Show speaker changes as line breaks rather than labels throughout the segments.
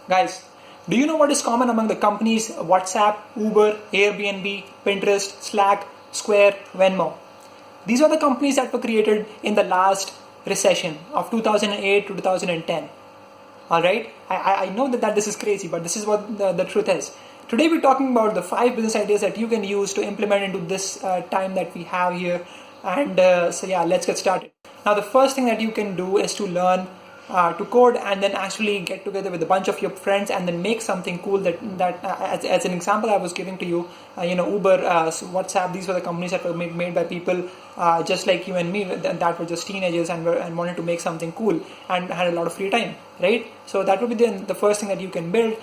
Guys, do you know what is common among the companies WhatsApp, Uber, Airbnb, Pinterest, Slack, Square, Venmo? These are the companies that were created in the last recession of 2008 to 2010. All right, I know that this is crazy, but this is what the truth is. Today we're talking about the 5 business ideas that you can use to implement into this time that we have here. And so yeah, let's get started. Now the first thing that you can do is to learn to code, and then actually get together with a bunch of your friends and then make something cool that as an example I was giving to you, Uber, WhatsApp, these were the companies that were made by people just like you and me, that were just teenagers and wanted to make something cool and had a lot of free time, right? So that would be the first thing that you can build.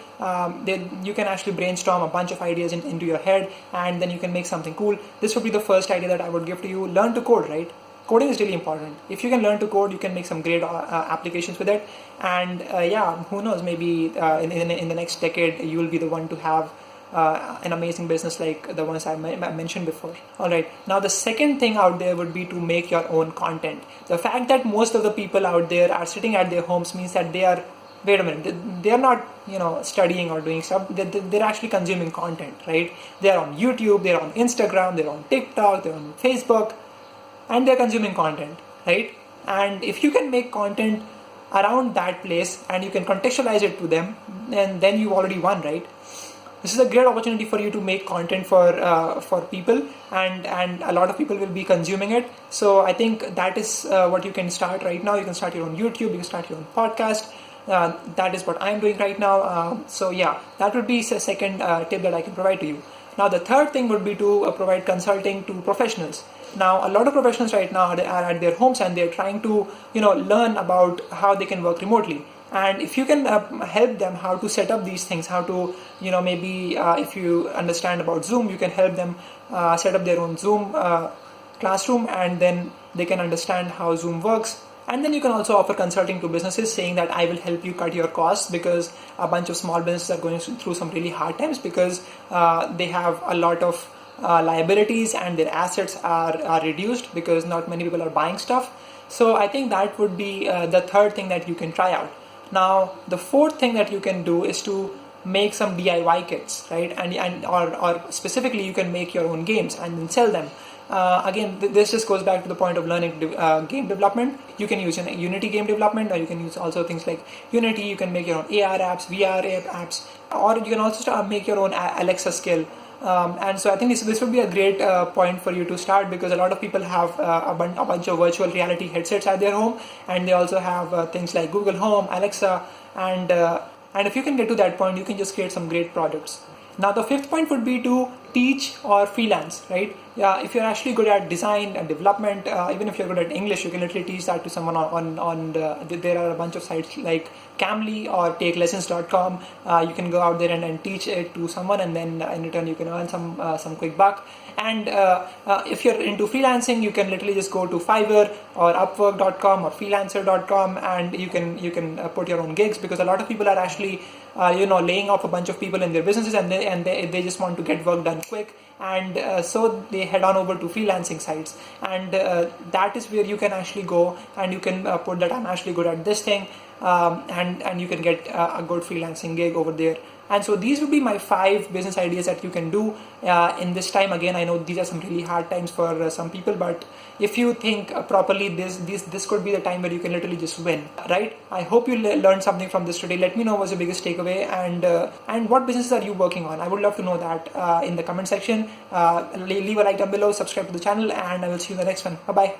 Then you can actually brainstorm a bunch of ideas into your head, and then you can make something cool. This would be the first idea that I would give to you. Learn to code, right? Coding is really important. If you can learn to code, you can make some great applications with it. And yeah, who knows, maybe in the next decade, you will be the one to have an amazing business like the ones I mentioned before. All right. Now, the second thing out there would be to make your own content. The fact that most of the people out there are sitting at their homes means that they are, wait a minute, they're not, studying or doing stuff. They're actually consuming content, right? They're on YouTube, they're on Instagram, they're on TikTok, they're on Facebook, and they're consuming content, right? And if you can make content around that place and you can contextualize it to them, and then you've already won, right? This is a great opportunity for you to make content for people, and a lot of people will be consuming it. So I think that is what you can start right now. You can start your own YouTube, you can start your own podcast. That is what I'm doing right now. So yeah, that would be the second tip that I can provide to you. Now the third thing would be to provide consulting to professionals. Now a lot of professionals right now are at their homes and they're trying to learn about how they can work remotely. And if you can help them how to set up these things, how to maybe if you understand about Zoom, you can help them set up their own Zoom classroom, and then they can understand how Zoom works. And then you can also offer consulting to businesses, saying that I will help you cut your costs, because a bunch of small businesses are going through some really hard times because they have a lot of liabilities and their assets are reduced because not many people are buying stuff. So I think that would be the third thing that you can try out. Now the fourth thing that you can do is to make some DIY kits, right? And or specifically you can make your own games and then sell them. Again, this just goes back to the point of learning game development. You can use Unity game development, or you can use also things like Unity. You can make your own AR apps, VR apps, or you can also make your own Alexa skill. And so I think this would be a great point for you to start, because a lot of people have a bunch of virtual reality headsets at their home, and they also have things like Google Home, Alexa, and if you can get to that point, you can just create some great products. Now the fifth point would be to teach or freelance, right? Yeah, if you're actually good at design and development, even if you're good at English, you can literally teach that to someone there are a bunch of sites like Camly or TakeLessons.com. You can go out there and teach it to someone, and then in return you can earn some quick buck. And if you're into freelancing, you can literally just go to Fiverr or Upwork.com or Freelancer.com, and you can put your own gigs, because a lot of people are actually laying off a bunch of people in their businesses, and they just want to get work done quick, and so they head on over to freelancing sites, and that is where you can actually go and you can put that I'm actually good at this thing, and you can get a good freelancing gig over there. And so these would be my 5 business ideas that you can do in this time. Again, I know these are some really hard times for some people, but if you think properly, this could be the time where you can literally just win, right? I hope you learned something from this today. Let me know what's your biggest takeaway, and what businesses are you working on. I would love to know that in the comment section. Leave a like down below, subscribe to the channel, and I will see you in the next one. Bye bye.